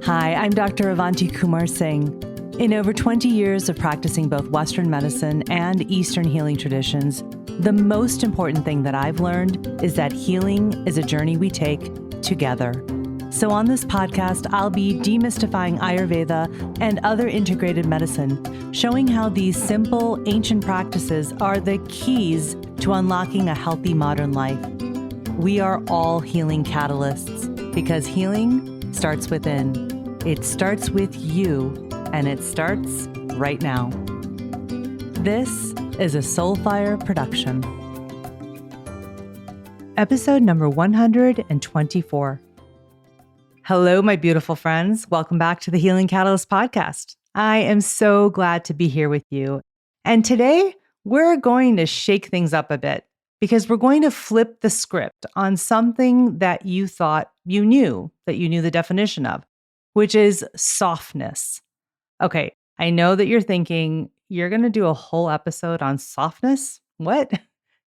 Hi, I'm Dr. Avanti Kumar Singh. In over 20 years of practicing both Western medicine and Eastern healing traditions, the most important thing that I've learned is that healing is a journey we take together. So on this podcast, I'll be demystifying Ayurveda and other integrated medicine, showing how these simple, ancient practices are the keys to unlocking a healthy modern life. We are all healing catalysts because healing starts within. It starts with you, and it starts right now. This is a Soulfire production. Episode number 124. Hello, my beautiful friends. Welcome back to the Healing Catalyst podcast. I am so glad to be here with you. And today, we're going to shake things up a bit because we're going to flip the script on something that you thought you knew the definition of, which is softness. Okay, I know that you're thinking, you're going to do a whole episode on softness? What?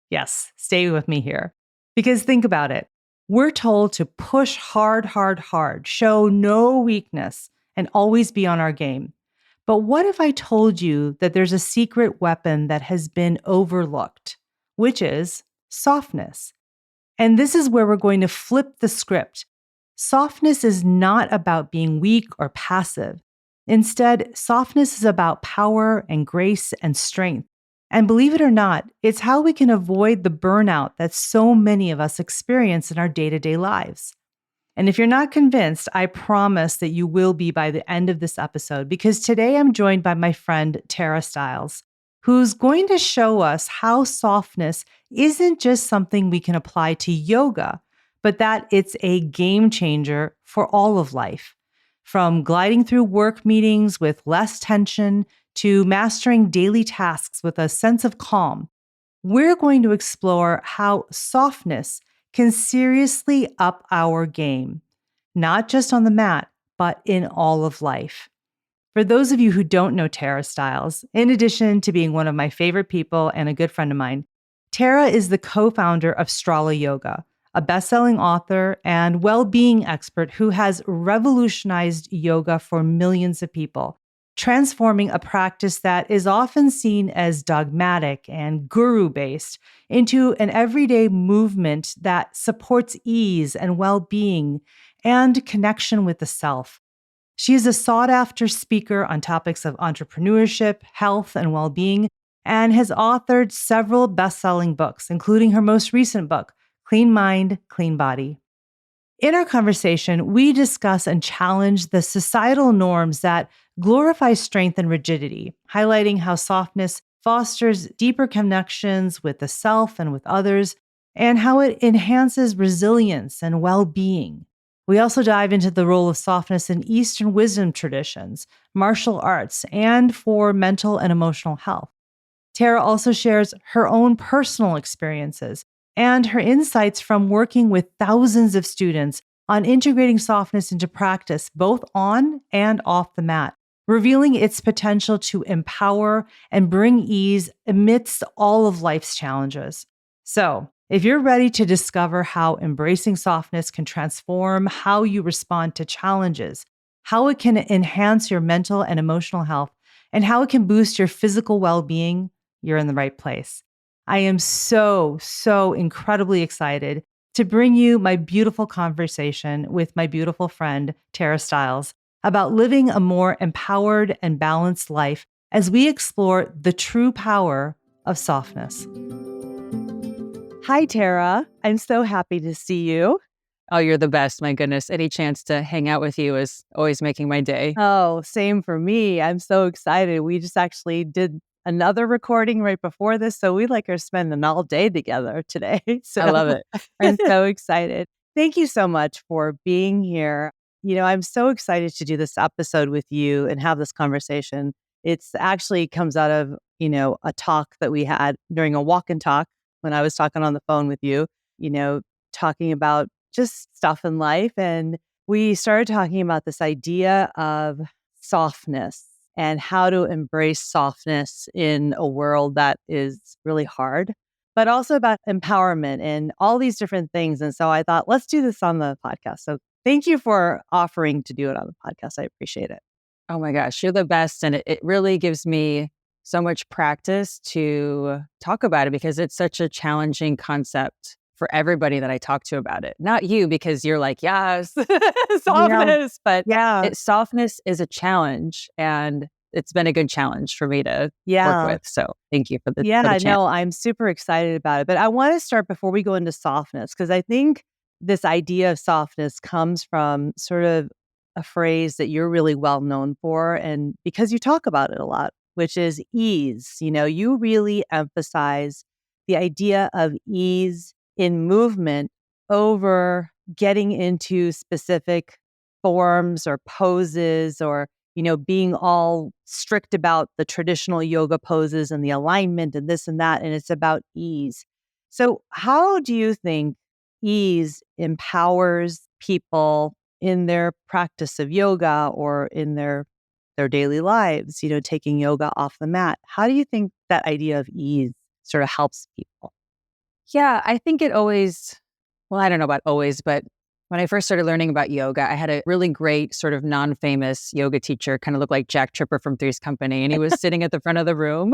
Yes, stay with me here. Because think about it. We're told to push hard, show no weakness, and always be on our game. But what if I told you that there's a secret weapon that has been overlooked, which is softness? And this is where we're going to flip the script. Softness is not about being weak or passive. Instead, softness is about power and grace and strength. And believe it or not, it's how we can avoid the burnout that so many of us experience in our day-to-day lives. And if you're not convinced, I promise that you will be by the end of this episode, because today I'm joined by my friend Tara Stiles, who's going to show us how softness isn't just something we can apply to yoga, but that it's a game changer for all of life. From gliding through work meetings with less tension to mastering daily tasks with a sense of calm, we're going to explore how softness can seriously up our game, not just on the mat, but in all of life. For those of you who don't know Tara Stiles, in addition to being one of my favorite people and a good friend of mine, Tara is the co-founder of Strala Yoga, a best-selling author and well-being expert who has revolutionized yoga for millions of people, transforming a practice that is often seen as dogmatic and guru-based into an everyday movement that supports ease and well-being and connection with the self. She is a sought-after speaker on topics of entrepreneurship, health, and well-being, and has authored several best-selling books, including her most recent book, Clean Mind, Clean Body. In our conversation, we discuss and challenge the societal norms that glorify strength and rigidity, highlighting how softness fosters deeper connections with the self and with others, and how it enhances resilience and well-being. We also dive into the role of softness in Eastern wisdom traditions, martial arts, and for mental and emotional health. Tara also shares her own personal experiences and her insights from working with thousands of students on integrating softness into practice, both on and off the mat, revealing its potential to empower and bring ease amidst all of life's challenges. So, if you're ready to discover how embracing softness can transform how you respond to challenges, how it can enhance your mental and emotional health, and how it can boost your physical well-being, you're in the right place. I am so incredibly excited to bring you my beautiful conversation with my beautiful friend, Tara Stiles, about living a more empowered and balanced life as we explore the true power of softness. Hi, Tara. I'm so happy to see you. Oh, you're the best. My goodness. Any chance to hang out with you is always making my day. Oh, same for me. I'm so excited. We just actually did another recording right before this, so we are spending all day together today. So I love it. I'm so excited. Thank you so much for being here. I'm so excited to do this episode with you and have this conversation. It's actually comes out of, a talk that we had during a walk and talk when I was talking on the phone with you, talking about just stuff in life. And we started talking about this idea of softness and how to embrace softness in a world that is really hard, but also about empowerment and all these different things. And so I thought, let's do this on the podcast. So Thank you for offering to do it on the podcast. I appreciate it. Oh my gosh, you're the best. And it really gives me so much practice to talk about it because it's such a challenging concept for everybody that I talk to about it. Not you, because you're like, yes, Yeah. softness, but Yeah. softness is a challenge. And it's been a good challenge for me to work Yeah. with. So thank you for the Yeah. chance. No, I'm super excited about it. But I want to start before we go into softness, because I think this idea of softness comes from sort of a phrase that you're really well known for. And because you talk about it a lot, which is ease. You really emphasize the idea of ease in movement over getting into specific forms or poses or being all strict about the traditional yoga poses and the alignment and this and that. And it's about ease. So, how do you think ease empowers people in their practice of yoga or in their daily lives, taking yoga off the mat? How do you think that idea of ease sort of helps people? Yeah, I think it always, well, I don't know about always, but when I first started learning about yoga, I had a really great sort of non-famous yoga teacher, kind of looked like Jack Tripper from Three's Company. And he was sitting at the front of the room,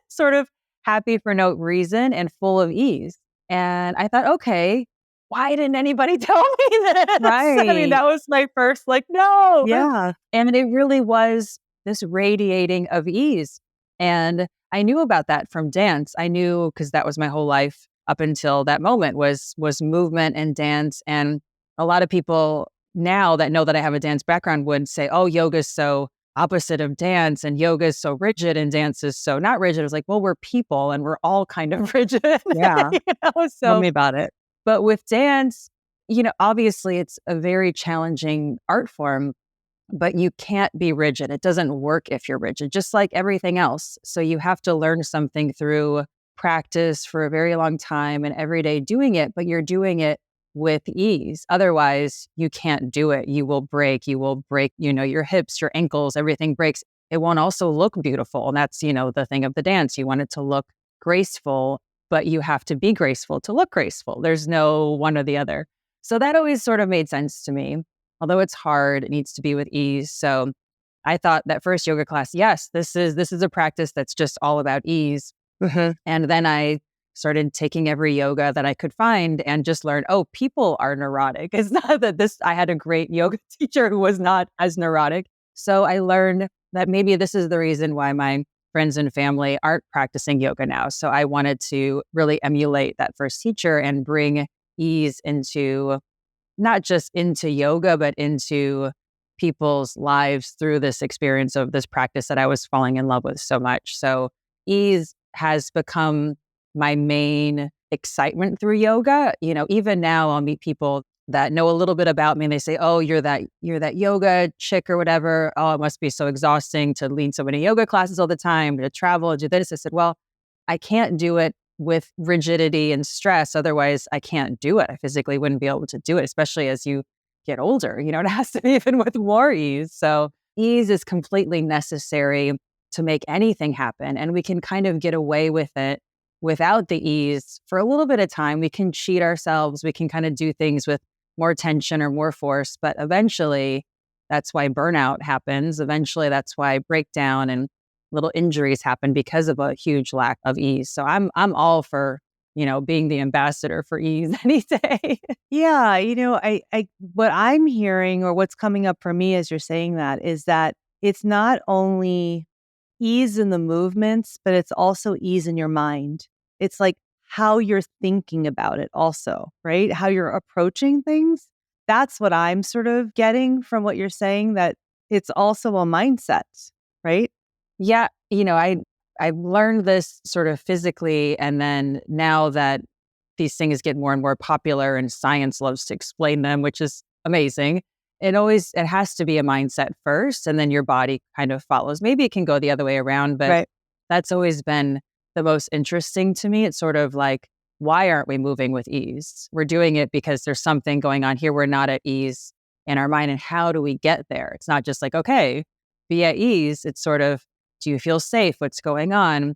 sort of happy for no reason and full of ease. And I thought, okay, why didn't anybody tell me this? I mean, Right. that was my first, like, no. Yeah. And it really was this radiating of ease. And I knew about that from dance. I knew because that was my whole life up until that moment was movement and dance. And a lot of people now that know that I have a dance background would say, oh, yoga is so opposite of dance and yoga is so rigid and dance is so not rigid. I was like, well, we're people and we're all kind of rigid. Yeah. you know? Tell So, me about it. but with dance, obviously it's a very challenging art form, but you can't be rigid. It doesn't work if you're rigid, just like everything else. So you have to learn something through practice for a very long time and every day doing it, but you're doing it with ease. Otherwise, you can't do it. You will break. You will break, your hips, your ankles, everything breaks. It won't also look beautiful. And that's, the thing of the dance. You want it to look graceful, but you have to be graceful to look graceful. There's no one or the other. So that always sort of made sense to me. Although it's hard, it needs to be with ease. So I thought that first yoga class, yes, this is a practice that's just all about ease. Mhm. And then I started taking every yoga that I could find and just learned, oh, people are neurotic. It's not that I had a great yoga teacher who was not as neurotic. So I learned that maybe this is the reason why my friends and family aren't practicing yoga now. So I wanted to really emulate that first teacher and bring ease into not just into yoga, but into people's lives through this experience of this practice that I was falling in love with so much. So ease has become my main excitement through yoga. Even now I'll meet people that know a little bit about me and they say, oh, you're that yoga chick or whatever. Oh, it must be so exhausting to lead so many yoga classes all the time, to travel and do this. I said, well, I can't do it with rigidity and stress. Otherwise, I can't do it. I physically wouldn't be able to do it, especially as you get older. It has to be even with more ease. So ease is completely necessary to make anything happen. And we can kind of get away with it without the ease for a little bit of time. We can cheat ourselves. We can kind of do things with more tension or more force. But eventually, that's why burnout happens. Eventually, that's why breakdown and little injuries happen because of a huge lack of ease. So I'm all for, being the ambassador for ease any day. Yeah, I what I'm hearing or what's coming up for me as you're saying that is that it's not only ease in the movements, but it's also ease in your mind. It's like how you're thinking about it also, right? How you're approaching things. That's what I'm sort of getting from what you're saying, that it's also a mindset, right? Yeah, I learned this sort of physically, and then now that these things get more and more popular and science loves to explain them, which is amazing. It has to be a mindset first and then your body kind of follows. Maybe it can go the other way around, but Right. that's always been the most interesting to me. It's sort of like, why aren't we moving with ease? We're doing it because there's something going on here. We're not at ease in our mind. And how do we get there? It's not just like, okay, be at ease. It's sort of, do you feel safe? What's going on?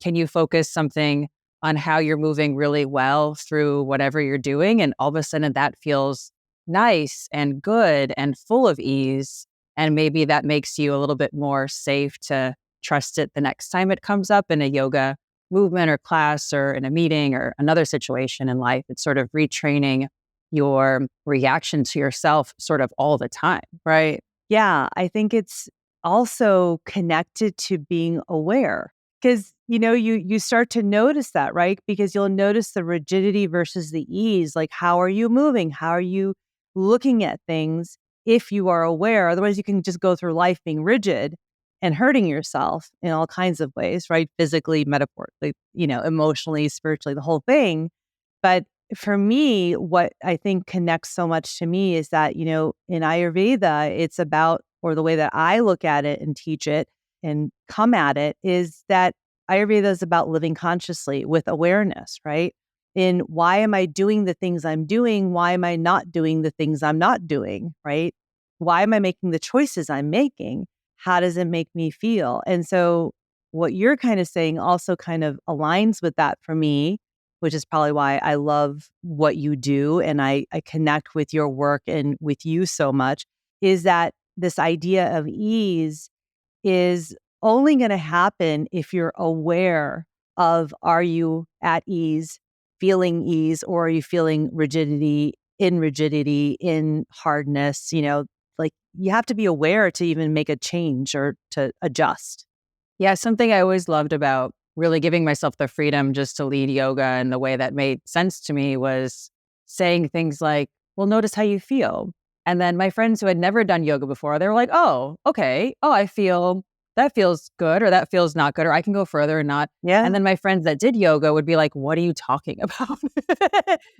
Can you focus something on how you're moving really well through whatever you're doing? And all of a sudden that feels nice and good and full of ease. And maybe that makes you a little bit more safe to trust it the next time it comes up in a yoga movement or class or in a meeting or another situation in life. It's sort of retraining your reaction to yourself sort of all the time. Right. Yeah. I think it's also connected to being aware because, you start to notice that, right? Because you'll notice the rigidity versus the ease. Like, how are you moving? How are you looking at things if you are aware? Otherwise, you can just go through life being rigid and hurting yourself in all kinds of ways, right? Physically, metaphorically, emotionally, spiritually, the whole thing. But for me, what I think connects so much to me is that, in Ayurveda, it's about, or the way that I look at it and teach it and come at it is that Ayurveda is about living consciously with awareness, right? In why am I doing the things I'm doing? Why am I not doing the things I'm not doing, right? Why am I making the choices I'm making? How does it make me feel? And so what you're kind of saying also kind of aligns with that for me, which is probably why I love what you do and I connect with your work and with you so much, is that this idea of ease is only going to happen if you're aware of, are you at ease, feeling ease, or are you feeling rigidity, in hardness, like you have to be aware to even make a change or to adjust. Yeah, something I always loved about really giving myself the freedom just to lead yoga in the way that made sense to me was saying things like, well, notice how you feel. And then my friends who had never done yoga before, they were like, oh, okay. Oh, I feel that feels good or that feels not good or I can go further or not. Yeah. And then my friends that did yoga would be like, what are you talking about?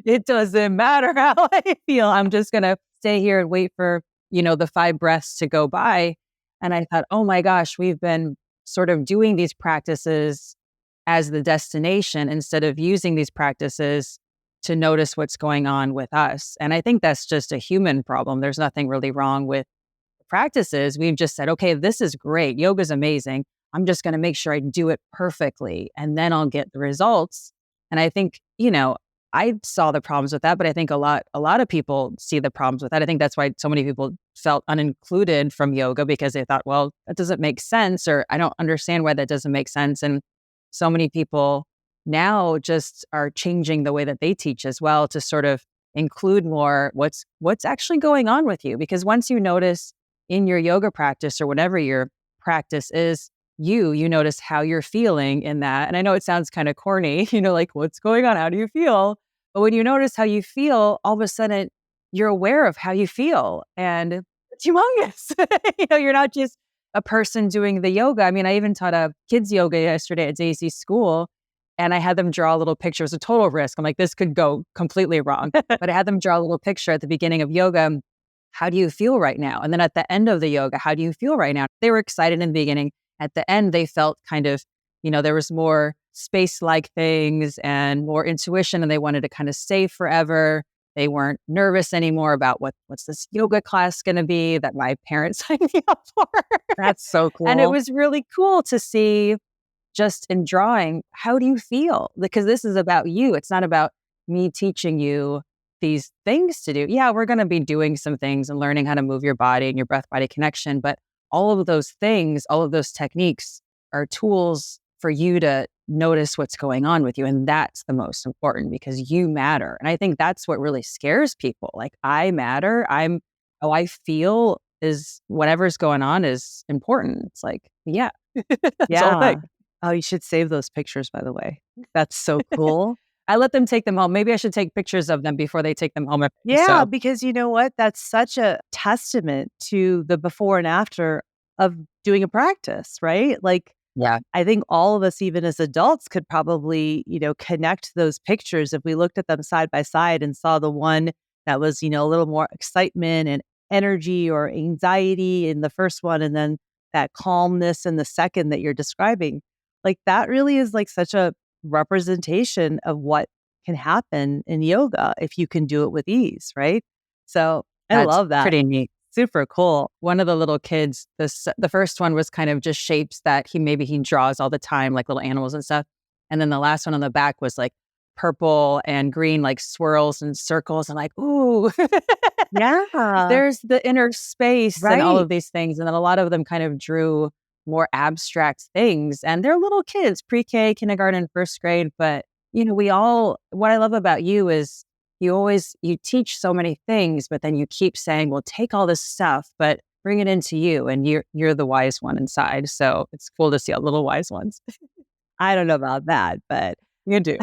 It doesn't matter how I feel. I'm just going to stay here and wait for, the 5 breaths to go by. And I thought, oh my gosh, we've been sort of doing these practices as the destination instead of using these practices to notice what's going on with us. And I think that's just a human problem. There's nothing really wrong with practices. We've just said, okay, this is great. Yoga's amazing. I'm just going to make sure I do it perfectly and then I'll get the results. And I think, I saw the problems with that, but I think a lot of people see the problems with that. I think that's why so many people felt unincluded from yoga because they thought, well, that doesn't make sense, or I don't understand why that doesn't make sense. And so many people now just are changing the way that they teach as well to sort of include more what's actually going on with you. Because once you notice in your yoga practice or whatever your practice is, you notice how you're feeling in that. And I know it sounds kind of corny, like what's going on? How do you feel? But when you notice how you feel, all of a sudden you're aware of how you feel. And it's humongous. You're not just a person doing the yoga. I mean, I even taught a kids yoga yesterday at Daisy's school. And I had them draw a little picture. It was a total risk. I'm like, this could go completely wrong. But I had them draw a little picture at the beginning of yoga. How do you feel right now? And then at the end of the yoga, how do you feel right now? They were excited in the beginning. At the end, they felt kind of, there was more space-like things and more intuition, and they wanted to kind of stay forever. They weren't nervous anymore about what's this yoga class going to be that my parents signed me up for. That's so cool. And it was really cool to see just in drawing, how do you feel? Because this is about you. It's not about me teaching you these things to do. Yeah, we're going to be doing some things and learning how to move your body and your breath-body connection. But all of those things, all of those techniques are tools for you to notice what's going on with you. And that's the most important because you matter. And I think that's what really scares people. Like, I matter. I feel is whatever's going on is important. It's like, yeah. That's all I think. Oh, you should save those pictures, by the way. That's so cool. I let them take them home. Maybe I should take pictures of them before they take them home. Yeah, because you know what? That's such a testament to the before and after of doing a practice, right? Like, yeah, I think all of us, even as adults, could probably, connect those pictures if we looked at them side by side and saw the one that was, a little more excitement and energy or anxiety in the first one, and then that calmness in the second that you're describing. Like, that really is like such a representation of what can happen in yoga if you can do it with ease, right? So I love that. Pretty neat. Super cool. One of the little kids, the first one was kind of just shapes that he draws all the time, like little animals and stuff. And then the last one on the back was like purple and green, like swirls and circles. And like, ooh. Yeah. There's the inner space and all Right. of these things. And then a lot of them kind of drew more abstract things. And they're little kids, pre-K, kindergarten, first grade. But, what I love about you is you teach so many things, but then you keep saying, well, take all this stuff, but bring it into you. And you're the wise one inside. So it's cool to see all little wise ones. I don't know about that, but You do.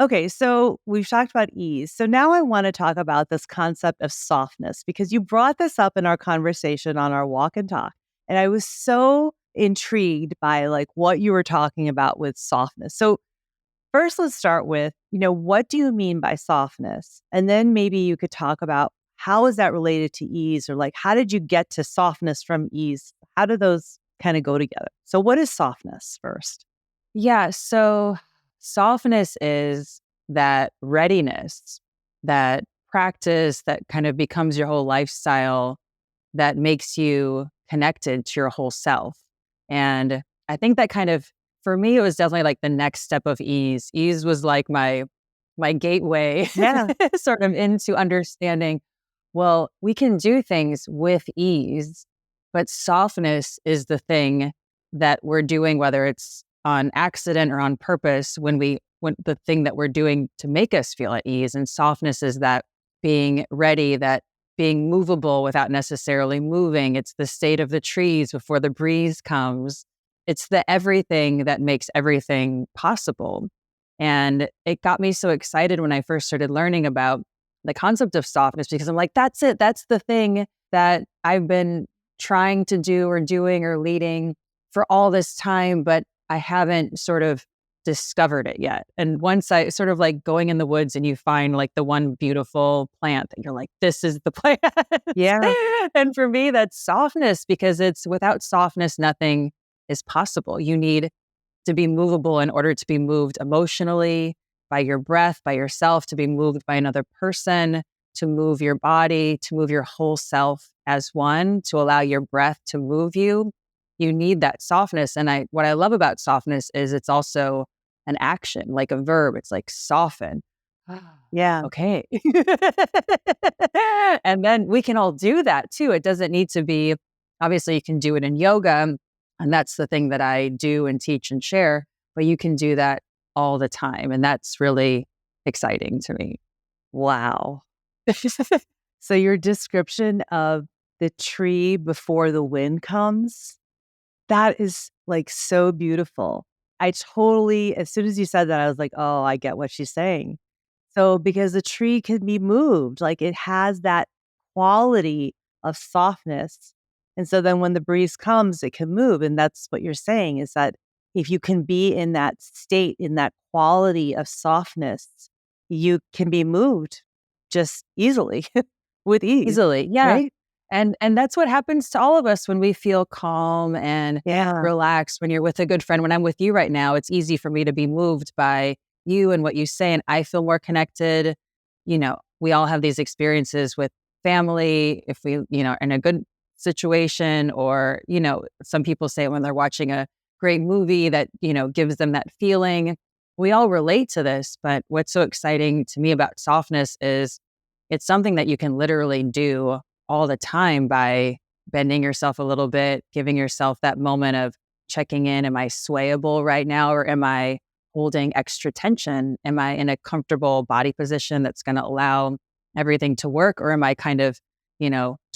okay, so we've talked about ease. So now I want to talk about this concept of softness because you brought this up in our conversation on our walk and talk. And I was so intrigued by like what you were talking about with softness. So first let's start with, what do you mean by softness? And then maybe you could talk about how is that related to ease or like how did you get to softness from ease? How do those kind of go together? So what is softness first? Yeah. So softness is that readiness, that practice that kind of becomes your whole lifestyle that makes you connected to your whole self. And I think that kind of, for me, it was definitely like the next step of ease. Ease was like my gateway Yeah. sort of into understanding, well, we can do things with ease, but softness is the thing that we're doing, whether it's on accident or on purpose, when the thing that we're doing to make us feel at ease. And softness is that being ready, that being movable without necessarily moving. It's the state of the trees before the breeze comes. It's the everything that makes everything possible. And it got me so excited when I first started learning about the concept of softness because I'm like, that's it. That's the thing that I've been trying to do or doing or leading for all this time, but I haven't sort of discovered it yet. And once I sort of like going in the woods and you find like the one beautiful plant that you're like, this is the plant. Yeah. And for me, that's softness because it's without softness, nothing is possible. You need to be movable in order to be moved emotionally by your breath, by yourself, to be moved by another person, to move your body, to move your whole self as one, to allow your breath to move you. You need that softness. And what I love about softness is it's also an action, like a verb. It's like soften. Yeah. Okay. And then we can all do that too. It doesn't need to be, obviously, you can do it in yoga. And that's the thing that I do and teach and share. But you can do that all the time. And that's really exciting to me. Wow. So your description of the tree before the wind comes, that is like so beautiful. I totally, as soon as you said that, I was like, oh, I get what she's saying. So because the tree can be moved, like it has that quality of softness. And so then when the breeze comes, it can move. And that's what you're saying is that if you can be in that state, in that quality of softness, you can be moved just easily with ease, Easily. Yeah. right? And that's what happens to all of us when we feel calm and Yeah. relaxed. When you're with a good friend, when I'm with you right now, it's easy for me to be moved by you and what you say, and I feel more connected. We all have these experiences with family, if we, in a good situation, or, some people say when they're watching a great movie that, gives them that feeling. We all relate to this, but what's so exciting to me about softness is it's something that you can literally do all the time by bending yourself a little bit, giving yourself that moment of checking in. Am I swayable right now, or am I holding extra tension? Am I in a comfortable body position that's going to allow everything to work? Or am I kind of,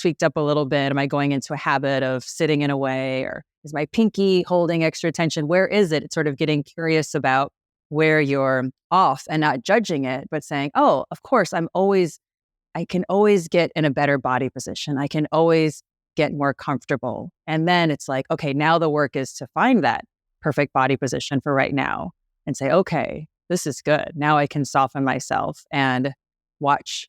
tweaked up a little bit? Am I going into a habit of sitting in a way? Or is my pinky holding extra tension? Where is it? It's sort of getting curious about where you're off and not judging it, but saying, oh, of course, I can always get in a better body position. I can always get more comfortable. And then it's like, okay, now the work is to find that perfect body position for right now and say, okay, this is good. Now I can soften myself and watch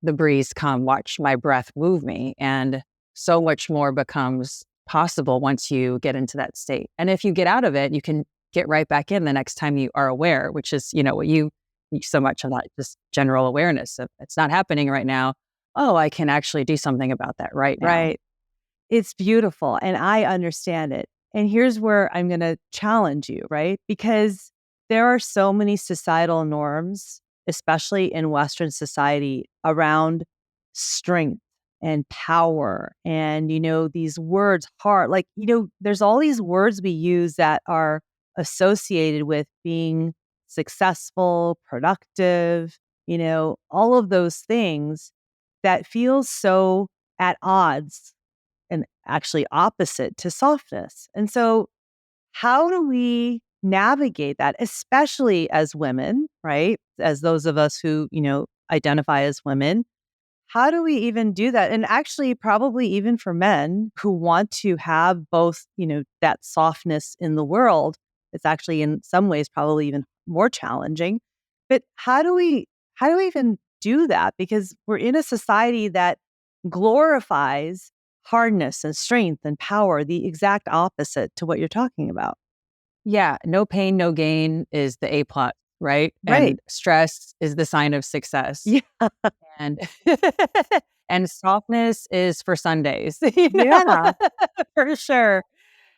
the breeze come, watch my breath move me. And so much more becomes possible once you get into that state. And if you get out of it, you can get right back in the next time you are aware, which is, what you so much of that, just general awareness of it's not happening right now. Oh, I can actually do something about that right now. Right. It's beautiful and I understand it. And here's where I'm going to challenge you, right? Because there are so many societal norms, especially in Western society, around strength and power and, these words, heart, like, there's all these words we use that are associated with being successful, productive, all of those things that feel so at odds and actually opposite to softness. And so, how do we navigate that, especially as women, right? As those of us who, identify as women, how do we even do that? And actually, probably even for men who want to have both, that softness in the world, it's actually in some ways probably even more challenging. But how do we even do that? Because we're in a society that glorifies hardness and strength and power, the exact opposite to what you're talking about. Yeah, no pain, no gain is the A plot, right? Right. And stress is the sign of success. Yeah. And and softness is for Sundays, Yeah. for sure.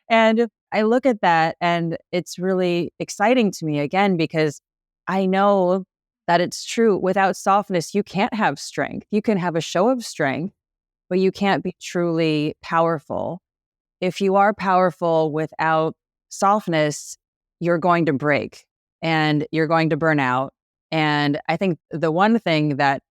And I look at that and it's really exciting to me again because I know that it's true. Without softness, you can't have strength. You can have a show of strength, but you can't be truly powerful. If you are powerful without softness, you're going to break and you're going to burn out. And I think the one thing that,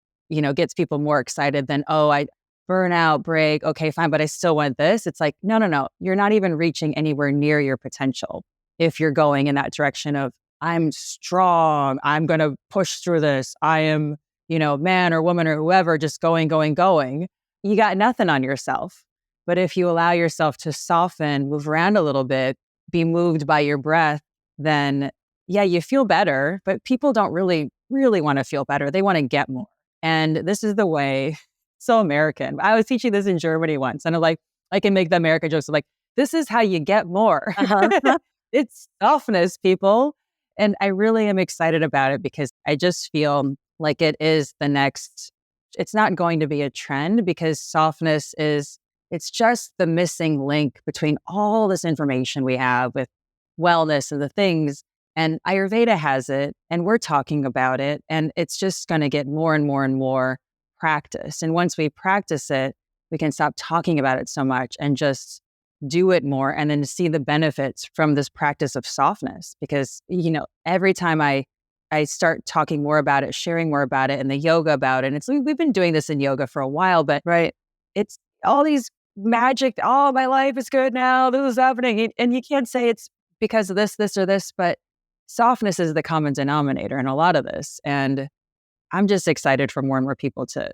gets people more excited than, oh, I burn out, break. Okay, fine. But I still want this. It's like, no, no, no. You're not even reaching anywhere near your potential. If you're going in that direction of, I'm strong, I'm going to push through this. I am, man or woman or whoever, just going, going, going. You got nothing on yourself. But if you allow yourself to soften, move around a little bit, be moved by your breath, then yeah, you feel better. But people don't really, really want to feel better. They want to get more. And this is the way, so American. I was teaching this in Germany once, and I'm like, I can make the American jokes. I'm like, this is how you get more. Uh-huh. It's softness, people. And I really am excited about it because I just feel like it is the next, it's not going to be a trend because softness is, it's just the missing link between all this information we have with wellness and the things. And Ayurveda has it, and we're talking about it. And it's just going to get more and more and more practice. And once we practice it, we can stop talking about it so much and just do it more and then see the benefits from this practice of softness. Because, every time I start talking more about it, sharing more about it, and the yoga about it, and we've been doing this in yoga for a while, but Right. it's all these magic, oh, my life is good now, this is happening. And you can't say it's because of this, or this, but softness is the common denominator in a lot of this. And I'm just excited for more and more people to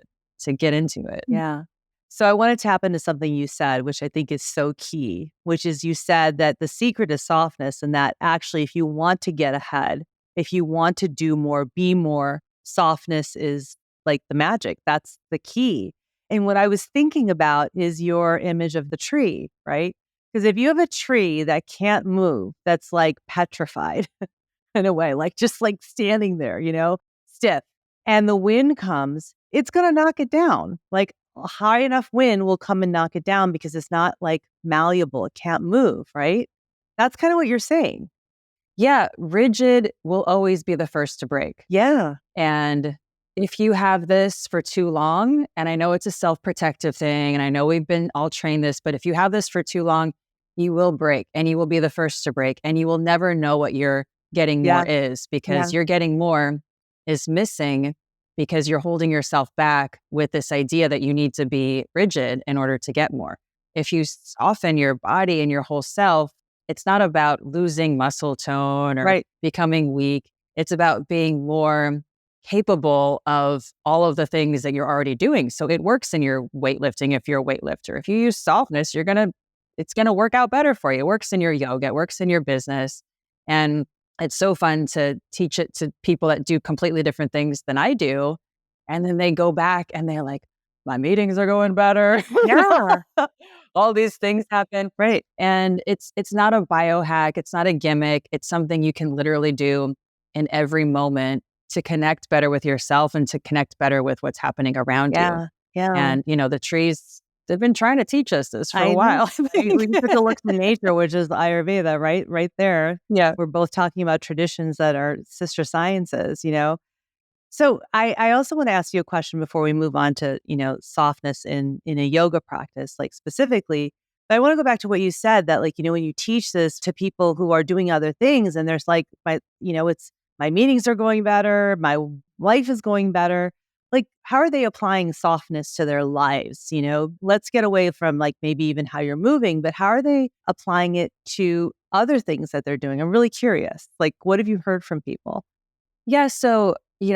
get into it. Yeah. So I want to tap into something you said, which I think is so key, which is you said that the secret is softness, and that actually, if you want to get ahead, if you want to do more, be more, softness is like the magic. That's the key. And what I was thinking about is your image of the tree, right? Because if you have a tree that can't move, that's like petrified in a way, like just like standing there, stiff, and the wind comes, it's going to knock it down. Like a high enough wind will come and knock it down because it's not like malleable. It can't move, right? That's kind of what you're saying. Yeah, rigid will always be the first to break. Yeah. And if you have this for too long, and I know it's a self-protective thing, and I know we've been all trained this, but if you have this for too long, you will break and you will be the first to break, and you will never know what you're getting more Yeah. is, Yeah. because you're getting more is missing because you're holding yourself back with this idea that you need to be rigid in order to get more. If you soften your body and your whole self, it's not about losing muscle tone or Right. becoming weak. It's about being more capable of all of the things that you're already doing. So it works in your weightlifting if you're a weightlifter. If you use softness, it's gonna work out better for you. It works in your yoga, it works in your business. And it's so fun to teach it to people that do completely different things than I do. And then they go back and they're like, my meetings are going better. Yeah. All these things happen. Right. And it's not a biohack. It's not a gimmick. It's something you can literally do in every moment to connect better with yourself and to connect better with what's happening around you. Yeah. Yeah. And, the trees, they've been trying to teach us this for a I know. while. I think. We took a look to nature, which is the Ayurveda, right? Right there. Yeah. We're both talking about traditions that are sister sciences, So I also want to ask you a question before we move on to, softness in a yoga practice, like specifically. But I want to go back to what you said that, like, when you teach this to people who are doing other things and there's like it's my meetings are going better, my life is going better. Like, how are they applying softness to their lives? Let's get away from like maybe even how you're moving, but how are they applying it to other things that they're doing? I'm really curious. Like, what have you heard from people? Yeah. So,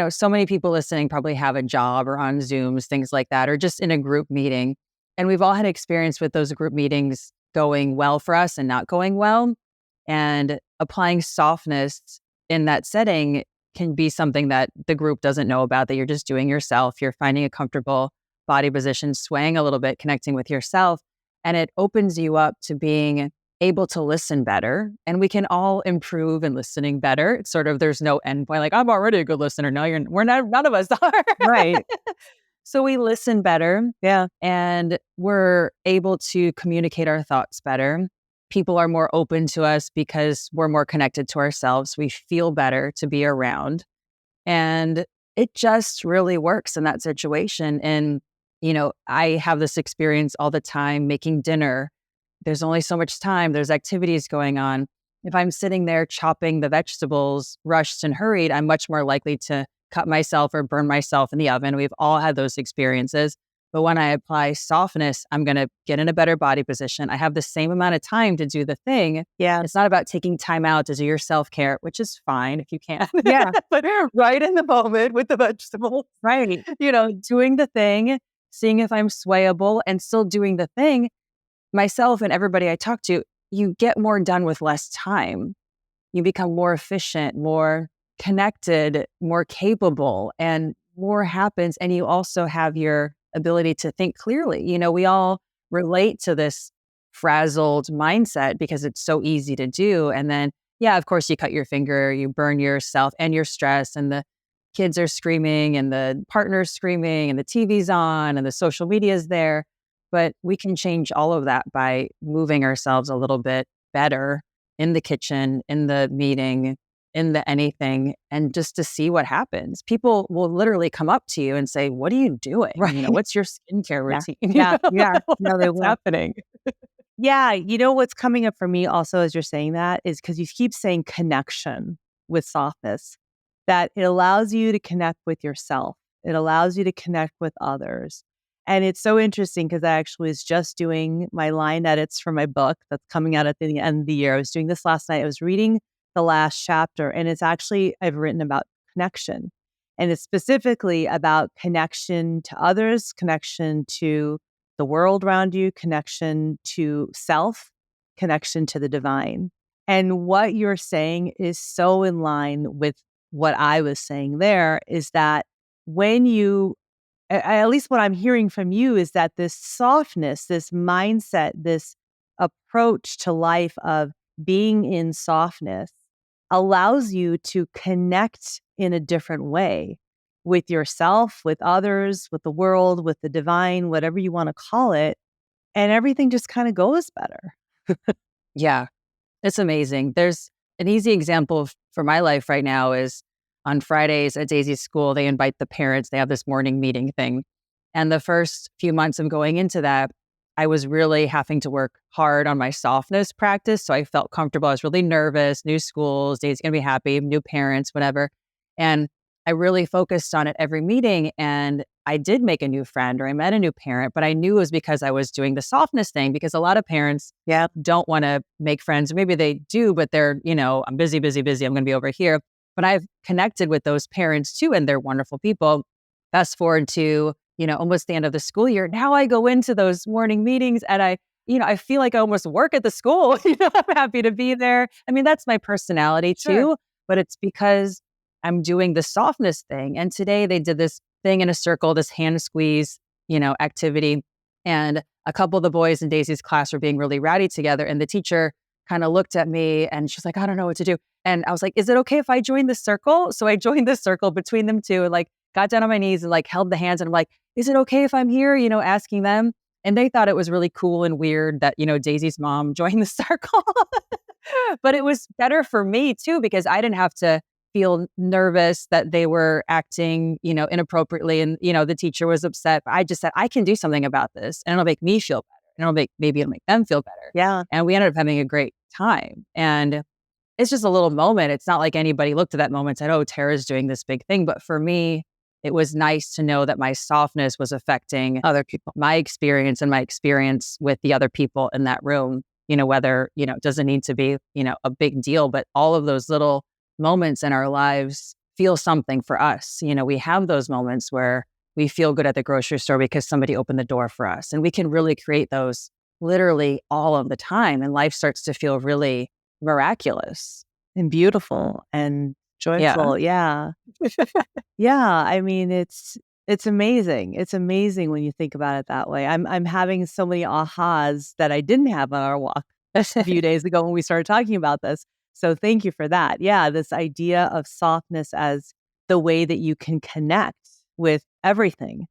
so many people listening probably have a job or on Zooms, things like that, or just in a group meeting. And we've all had experience with those group meetings going well for us and not going well. And applying softness in that setting can be something that the group doesn't know about, that you're just doing yourself. You're finding a comfortable body position, swaying a little bit, connecting with yourself. And it opens you up to being able to listen better. And we can all improve in listening better. It's sort of, there's no end point. Like, I'm already a good listener. No, we're not, none of us are. Right. So we listen better. Yeah. And we're able to communicate our thoughts better. People are more open to us because we're more connected to ourselves. We feel better to be around. And it just really works in that situation. And, I have this experience all the time making dinner. There's only so much time, there's activities going on. If I'm sitting there chopping the vegetables, rushed and hurried, I'm much more likely to cut myself or burn myself in the oven. We've all had those experiences. But when I apply softness, I'm going to get in a better body position. I have the same amount of time to do the thing. Yeah. It's not about taking time out to do your self-care, which is fine if you can. Yeah. But right in the moment with the vegetables, Right. doing the thing, seeing if I'm swayable and still doing the thing, myself and everybody I talk to, you get more done with less time. You become more efficient, more connected, more capable, and more happens. And you also have your ability to think clearly. We all relate to this frazzled mindset because it's so easy to do. And then, yeah, of course, you cut your finger, you burn yourself and you're stressed, and the kids are screaming and the partner's screaming and the TV's on and the social media is there. But we can change all of that by moving ourselves a little bit better in the kitchen, in the meeting, in the anything, and just to see what happens. People will literally come up to you and say, "What are you doing? Right. What's your skincare Yeah. routine?" Yeah. Yeah. No, they What's will. happening? Yeah. What's coming up for me also as you're saying that is because you keep saying connection with softness, that it allows you to connect with yourself. It allows you to connect with others. And it's so interesting because I actually was just doing my line edits for my book that's coming out at the end of the year. I was doing this last night. I was reading the last chapter, and it's actually, I've written about connection. And it's specifically about connection to others, connection to the world around you, connection to self, connection to the divine. And what you're saying is so in line with what I was saying there is that when you, at least what I'm hearing from you is that this softness, this mindset, this approach to life of being in softness allows you to connect in a different way with yourself, with others, with the world, with the divine, whatever you want to call it. And everything just kind of goes better. Yeah, it's amazing. There's an easy example for my life right now is on Fridays at Daisy's school, they invite the parents. They have this morning meeting thing. And the first few months of going into that, I was really having to work hard on my softness practice. So I felt comfortable. I was really nervous. New schools, Daisy's going to be happy, new parents, whatever. And I really focused on it every meeting. And I did make a new friend or I met a new parent, but I knew it was because I was doing the softness thing because a lot of parents don't want to make friends. Maybe they do, but they're, I'm busy, busy, busy. I'm going to be over here. But I've connected with those parents too, and they're wonderful people. Fast forward to, almost the end of the school year. Now I go into those morning meetings and I feel like I almost work at the school. I'm happy to be there. I mean, that's my personality too, but it's because I'm doing the softness thing. And today they did this thing in a circle, this hand squeeze, activity. And a couple of the boys in Daisy's class were being really rowdy together. And the teacher kind of looked at me and she's like, I don't know what to do. And I was like, is it okay if I join the circle? So I joined the circle between them two and got down on my knees and held the hands. And I'm like, is it okay if I'm here? Asking them. And they thought it was really cool and weird that, Daisy's mom joined the circle. But it was better for me too, because I didn't have to feel nervous that they were acting, inappropriately. And, the teacher was upset. But I just said, I can do something about this and it'll make me feel better. And maybe it'll make them feel better. Yeah. And we ended up having a great time. And it's just a little moment. It's not like anybody looked at that moment and said, oh, Tara's doing this big thing. But for me, it was nice to know that my softness was affecting Other people. my experience and my experience with the other people in that room, whether, it doesn't need to be, a big deal, but all of those little moments in our lives feel something for us. We have those moments where we feel good at the grocery store because somebody opened the door for us. And we can really create those literally all of the time. And life starts to feel really miraculous and beautiful and joyful. Yeah. Yeah. I mean, it's amazing. It's amazing when you think about it that way. I'm having so many ahas that I didn't have on our walk a few days ago when we started talking about this. So thank you for that. Yeah, this idea of softness as the way that you can connect with everything.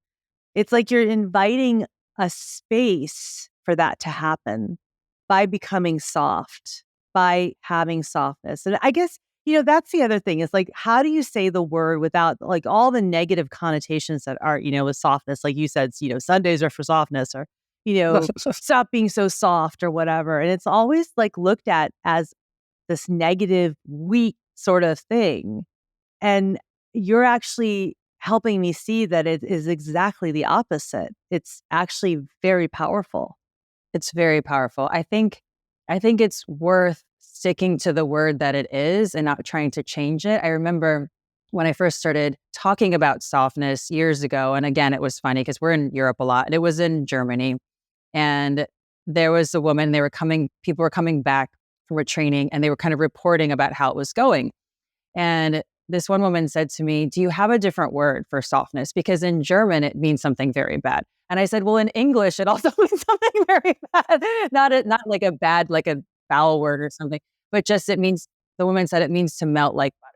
It's like you're inviting a space for that to happen by becoming soft, by having softness. And I guess, that's the other thing is like, how do you say the word without like all the negative connotations that are, with softness? Like you said, Sundays are for softness or, stop being so soft or whatever. And it's always like looked at as this negative, weak sort of thing. And you're actually helping me see that it is exactly the opposite. It's actually very powerful. It's very powerful. I think it's worth sticking to the word that it is and not trying to change it. I remember when I first started talking about softness years ago, and again, it was funny because we're in Europe a lot, and it was in Germany. And there was a woman, people were coming back from a training and they were kind of reporting about how it was going. And this one woman said to me, do you have a different word for softness? Because in German, it means something very bad. And I said, well, in English, it also means something very bad. Not like a bad, like a foul word or something, but just the woman said it means to melt like butter.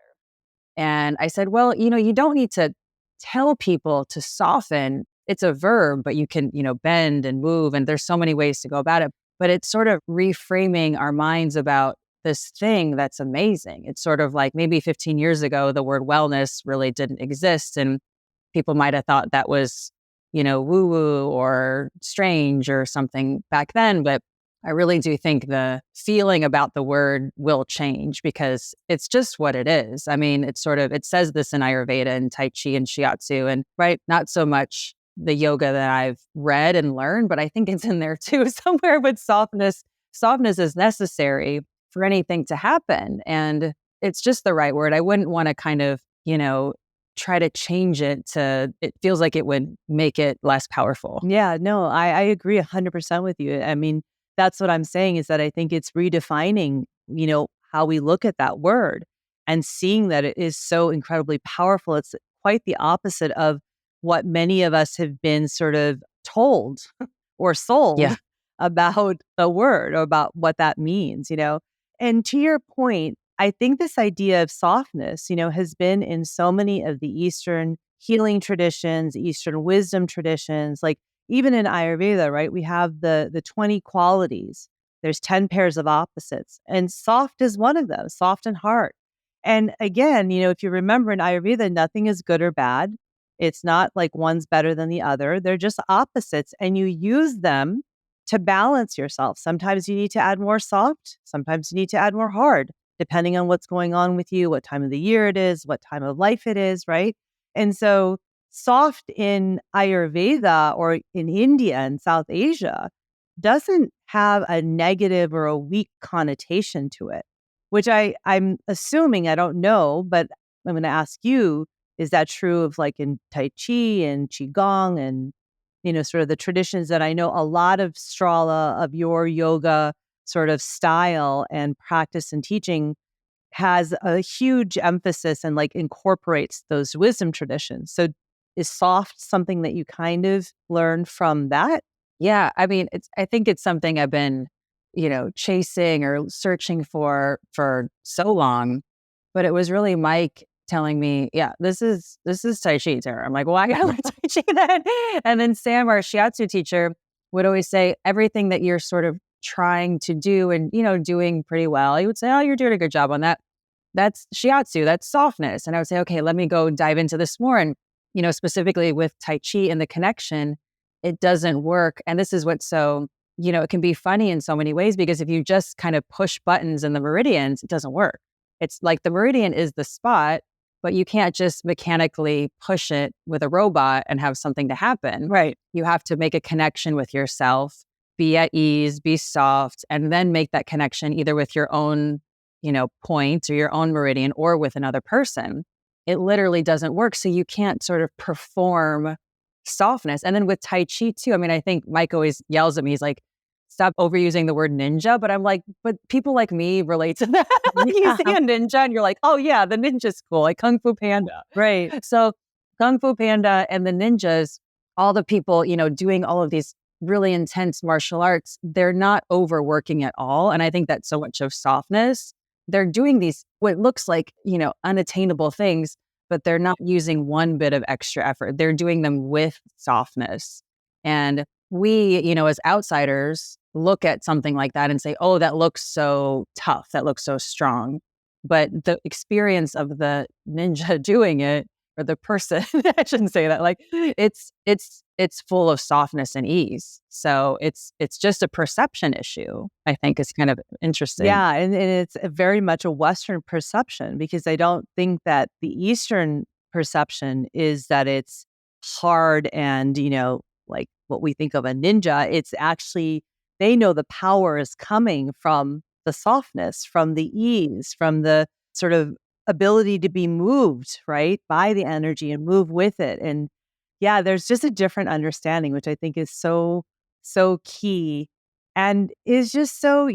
And I said, well, you don't need to tell people to soften. It's a verb, but you can, bend and move. And there's so many ways to go about it. But it's sort of reframing our minds about this thing that's amazing. It's sort of like maybe 15 years ago, the word wellness really didn't exist. And people might have thought that was, woo-woo or strange or something back then. But I really do think the feeling about the word will change because it's just what it is. I mean, it says this in Ayurveda and Tai Chi and Shiatsu and right, not so much the yoga that I've read and learned, but I think it's in there too somewhere. But softness is necessary for anything to happen. And it's just the right word. I wouldn't want to kind of, try to change it feels like it would make it less powerful. Yeah, no, I agree 100% with you. I mean, that's what I'm saying is that I think it's redefining, how we look at that word and seeing that it is so incredibly powerful. It's quite the opposite of what many of us have been sort of told or sold about the word or about what that means, And to your point, I think this idea of softness, has been in so many of the Eastern healing traditions, Eastern wisdom traditions, like even in Ayurveda, right? We have the 20 qualities. There's 10 pairs of opposites, and soft is one of those, soft and hard. And again, if you remember in Ayurveda, nothing is good or bad. It's not like one's better than the other. They're just opposites, and you use them to balance yourself. Sometimes you need to add more soft. Sometimes you need to add more hard, depending on what's going on with you, what time of the year it is, what time of life it is, right? And so soft in Ayurveda or in India and South Asia doesn't have a negative or a weak connotation to it, which I'm assuming, I don't know, but I'm going to ask you, is that true of like in Tai Chi and Qigong and, sort of the traditions that I know a lot of Strala of your yoga sort of style and practice and teaching has a huge emphasis and like incorporates those wisdom traditions. So is soft something that you kind of learned from that? Yeah. I mean, I think it's something I've been, chasing or searching for so long, but it was really Mike telling me, yeah, this is Tai Chi, Tara. I'm like, well, I gotta learn Tai Chi then. And then Sam, our shiatsu teacher, would always say everything that you're sort of trying to do and, doing pretty well. He would say, oh, you're doing a good job on that. that's shiatsu, that's softness. And I would say, okay, let me go dive into this more. And, specifically with Tai Chi and the connection, it doesn't work. And this is what's so, it can be funny in so many ways, because if you just kind of push buttons in the meridians, it doesn't work. It's like the meridian is the spot, but you can't just mechanically push it with a robot and have something to happen. Right. You have to make a connection with yourself, be at ease, be soft, and then make that connection either with your own, point or your own meridian or with another person. It literally doesn't work. So you can't sort of perform softness. And then with Tai Chi too, I mean, I think Mike always yells at me. He's like, stop overusing the word ninja. But I'm like, but people like me relate to that. Like you see a ninja and you're like, oh yeah, the ninja's cool, like Kung Fu Panda. Right. So Kung Fu Panda and the ninjas, all the people, doing all of these really intense martial arts, they're not overworking at all. And I think that's so much of softness. They're doing these, what looks like, unattainable things, but they're not using one bit of extra effort. They're doing them with softness. And we, as outsiders, look at something like that and say, oh, that looks so tough. That looks so strong. But the experience of the ninja doing it, or the person, I shouldn't say that, like it's full of softness and ease. So it's just a perception issue, I think is kind of interesting. Yeah. And it's very much a Western perception, because I don't think that the Eastern perception is that it's hard and, like what we think of a ninja. It's actually, they know the power is coming from the softness, from the ease, from the sort of ability to be moved, right, by the energy and move with it. And yeah, there's just a different understanding, which I think is so, so key, and is just so,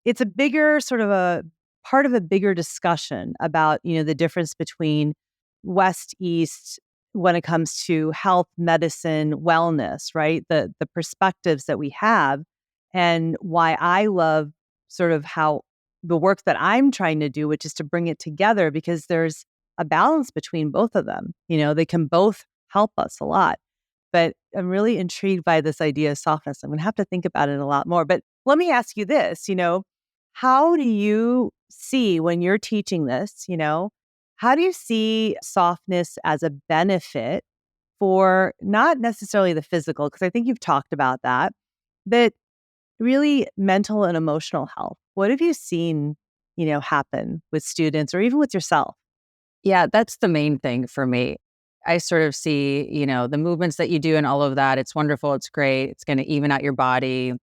it's a bigger sort of a part of a bigger discussion about, the difference between West, East, when it comes to health, medicine, wellness, right? The perspectives that we have, and why I love sort of how the work that I'm trying to do, which is to bring it together, because there's a balance between both of them. They can both help us a lot. But I'm really intrigued by this idea of softness. I'm going to have to think about it a lot more. But let me ask you this, how do you see when you're teaching this, how do you see softness as a benefit for not necessarily the physical, because I think you've talked about that, but really mental and emotional health? What have you seen, happen with students or even with yourself? Yeah, that's the main thing for me. I sort of see, the movements that you do and all of that. It's wonderful. It's great. It's going to even out your body,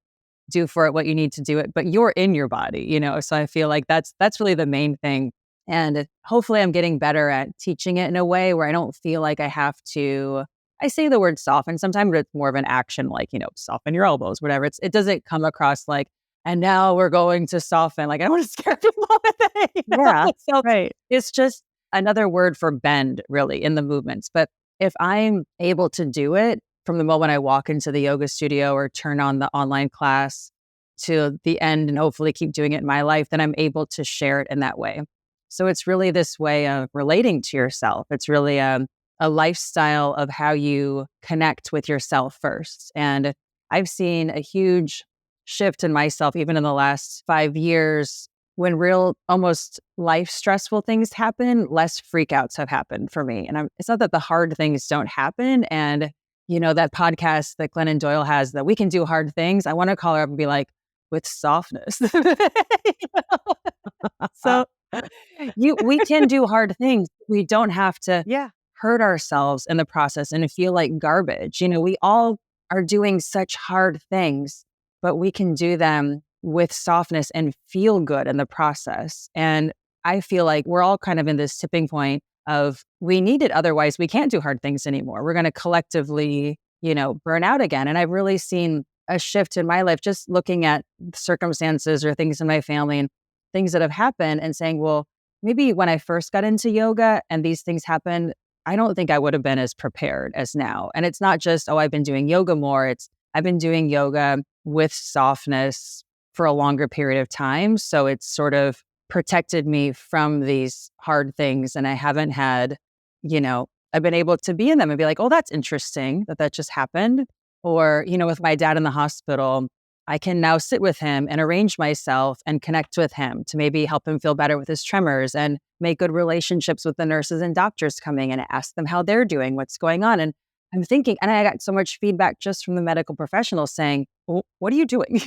do for it what you need to do it, but you're in your body, So I feel like that's really the main thing. And hopefully I'm getting better at teaching it in a way where I don't feel like I have to, I say the word soften sometimes, but it's more of an action, like, soften your elbows, whatever. It doesn't come across like, and now we're going to soften. Like, I don't want to scare people with it. Yeah, So right. it's just another word for bend, really, in the movements. But if I'm able to do it from the moment I walk into the yoga studio or turn on the online class to the end, and hopefully keep doing it in my life, then I'm able to share it in that way. So it's really this way of relating to yourself. It's really a lifestyle of how you connect with yourself first. And I've seen a huge shift in myself, even in the last 5 years, when real, almost life stressful things happen, less freakouts have happened for me. And it's not that the hard things don't happen. And, that podcast that Glennon Doyle has, that we can do hard things, I want to call her up and be like, with softness. So we can do hard things. We don't have to Yeah. hurt ourselves in the process and feel like garbage. We all are doing such hard things, but we can do them with softness and feel good in the process. And I feel like we're all kind of in this tipping point of we need it. Otherwise, we can't do hard things anymore. We're going to collectively, burn out again. And I've really seen a shift in my life, just looking at circumstances or things in my family and things that have happened and saying, well, maybe when I first got into yoga and these things happened, I don't think I would have been as prepared as now. And it's not just, oh, I've been doing yoga more. It's I've been doing yoga with softness for a longer period of time. So it's sort of protected me from these hard things. And I haven't had, I've been able to be in them and be like, oh, that's interesting that just happened. Or, with my dad in the hospital, I can now sit with him and arrange myself and connect with him to maybe help him feel better with his tremors and make good relationships with the nurses and doctors coming and ask them how they're doing, what's going on. And I'm thinking, and I got so much feedback just from the medical professionals saying, well, what are you doing?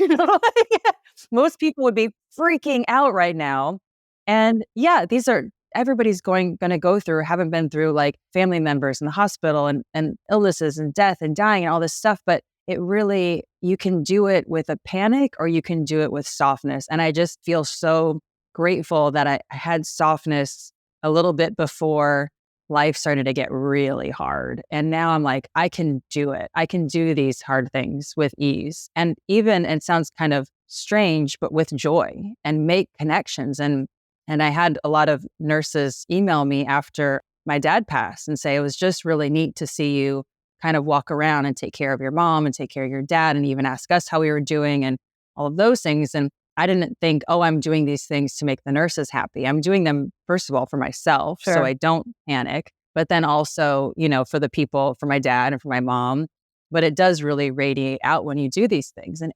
Most people would be freaking out right now. And yeah, these are everybody's going to go through, haven't been through like family members in the hospital and illnesses and death and dying and all this stuff. But it really, you can do it with a panic or you can do it with softness. And I just feel so grateful that I had softness a little bit before life started to get really hard. And now I'm like, I can do it. I can do these hard things with ease. And even, it sounds kind of strange, but with joy and make connections. And I had a lot of nurses email me after my dad passed and say, it was just really neat to see you kind of walk around and take care of your mom and take care of your dad and even ask us how we were doing and all of those things. And I didn't think, oh, I'm doing these things to make the nurses happy. I'm doing them, first of all, for myself, so I don't panic, but then also, for the people, for my dad and for my mom. But it does really radiate out when you do these things. And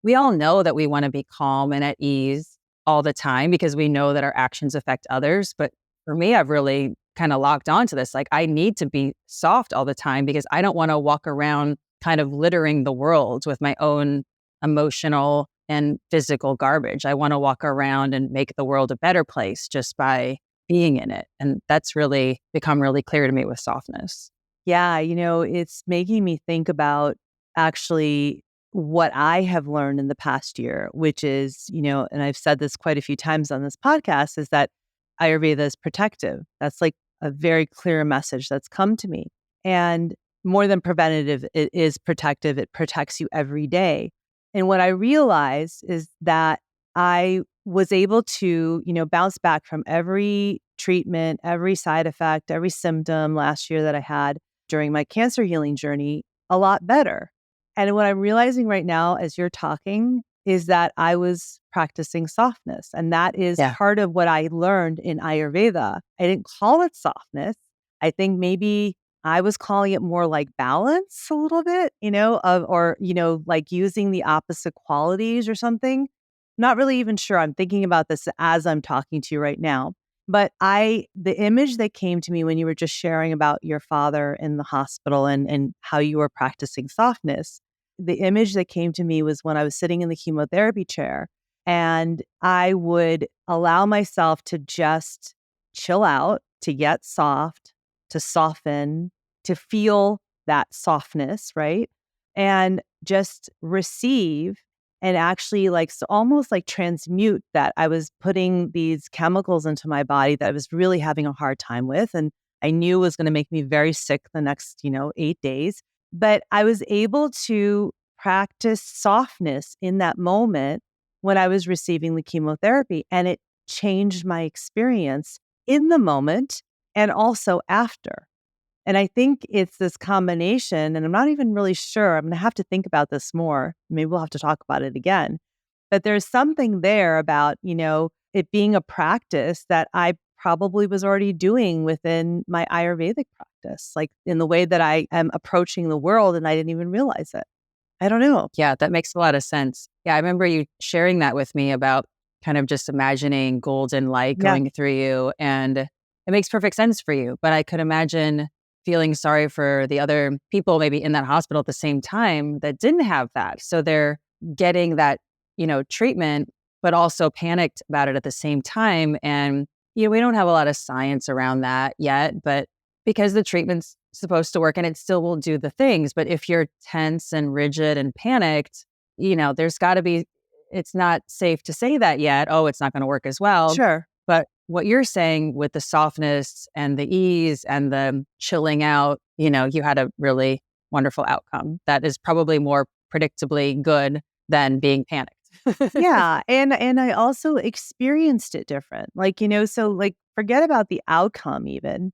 we all know that we want to be calm and at ease all the time because we know that our actions affect others. But for me, I've really kind of locked onto this. Like, I need to be soft all the time because I don't want to walk around kind of littering the world with my own emotional and physical garbage. I want to walk around and make the world a better place just by being in it. And that's really become really clear to me with softness. Yeah, it's making me think about actually what I have learned in the past year, which is, and I've said this quite a few times on this podcast, is that Ayurveda is protective. That's like a very clear message that's come to me. And more than preventative, it is protective. It protects you every day. And what I realized is that I was able to, bounce back from every treatment, every side effect, every symptom last year that I had during my cancer healing journey a lot better. And what I'm realizing right now as you're talking is that I was practicing softness. And that is part of what I learned in Ayurveda. I didn't call it softness. I think maybe I was calling it more like balance a little bit, like using the opposite qualities or something. Not really even sure. I'm thinking about this as I'm talking to you right now. But the image that came to me when you were just sharing about your father in the hospital and how you were practicing softness, the image that came to me was when I was sitting in the chemotherapy chair and I would allow myself to just chill out, to get soft, to soften, to feel that softness, right? And just receive and actually almost like transmute that I was putting these chemicals into my body that I was really having a hard time with. And I knew was going to make me very sick the next, 8 days. But I was able to practice softness in that moment when I was receiving the chemotherapy. And it changed my experience in the moment and also after. And I think it's this combination, and I'm not even really sure. I'm going to have to think about this more. Maybe we'll have to talk about it again. But there's something there about, it being a practice that I probably was already doing within my Ayurvedic practice, like in the way that I am approaching the world, and I didn't even realize it. I don't know. Yeah, that makes a lot of sense. Yeah, I remember you sharing that with me about kind of just imagining golden light going through you. And it makes perfect sense for you. But I could imagine feeling sorry for the other people maybe in that hospital at the same time that didn't have that. So they're getting that, treatment, but also panicked about it at the same time. And, we don't have a lot of science around that yet, but because the treatment's supposed to work and it still will do the things. But if you're tense and rigid and panicked, there's got to be, it's not safe to say that yet. Oh, it's not going to work as well. Sure. But what you're saying with the softness and the ease and the chilling out, you had a really wonderful outcome that is probably more predictably good than being panicked. Yeah. And I also experienced it different. So forget about the outcome even.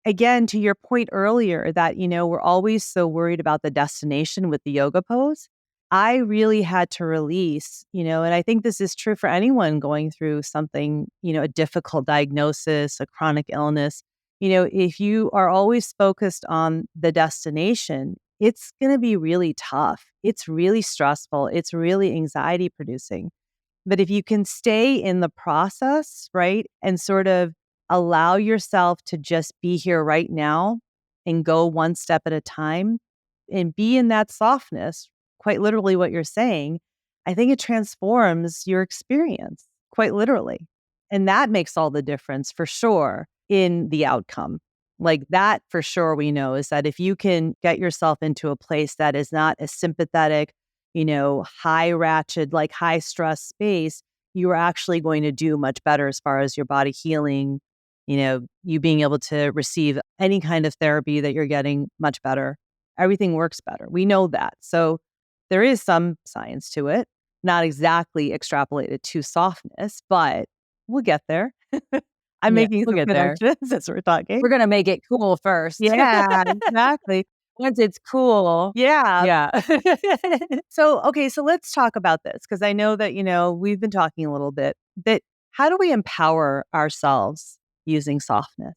Again, to your point earlier that, we're always so worried about the destination with the yoga pose. I really had to release, and I think this is true for anyone going through something, a difficult diagnosis, a chronic illness. If you are always focused on the destination, it's going to be really tough. It's really stressful. It's really anxiety producing. But if you can stay in the process, right, and sort of allow yourself to just be here right now and go one step at a time and be in that softness, quite literally what you're saying, I think it transforms your experience, quite literally. And that makes all the difference for sure in the outcome. Like that for sure, we know is that if you can get yourself into a place that is not as sympathetic, high ratchet, like high stress space, you are actually going to do much better as far as your body healing, you being able to receive any kind of therapy that you're getting much better. Everything works better. We know that. So there is some science to it, not exactly extrapolated to softness, but we'll get there. I'm Yeah, making we'll some get there. connections as we're talking. We're going to make it cool first. Yeah, exactly. Once it's cool. Yeah. Yeah. So let's talk about this because I know that, we've been talking a little bit that how do we empower ourselves using softness?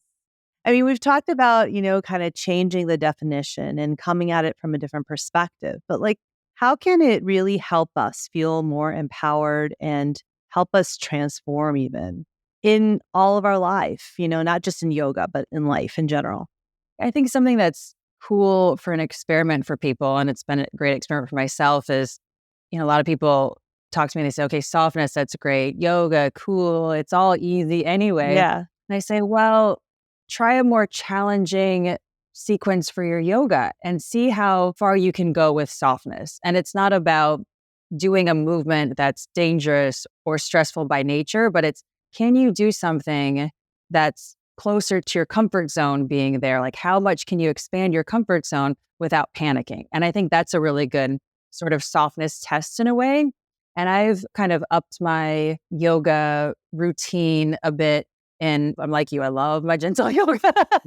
I mean, we've talked about, kind of changing the definition and coming at it from a different perspective, but like, how can it really help us feel more empowered and help us transform even in all of our life, not just in yoga, but in life in general? I think something that's cool for an experiment for people, and it's been a great experiment for myself, is, a lot of people talk to me and they say, okay, softness, that's great. Yoga, cool. It's all easy anyway. Yeah. And I say, well, try a more challenging sequence for your yoga and see how far you can go with softness. And it's not about doing a movement that's dangerous or stressful by nature, but it's, can you do something that's closer to your comfort zone being there? Like, how much can you expand your comfort zone without panicking? And I think that's a really good sort of softness test in a way. And I've kind of upped my yoga routine a bit. And I'm like you, I love my gentle yoga.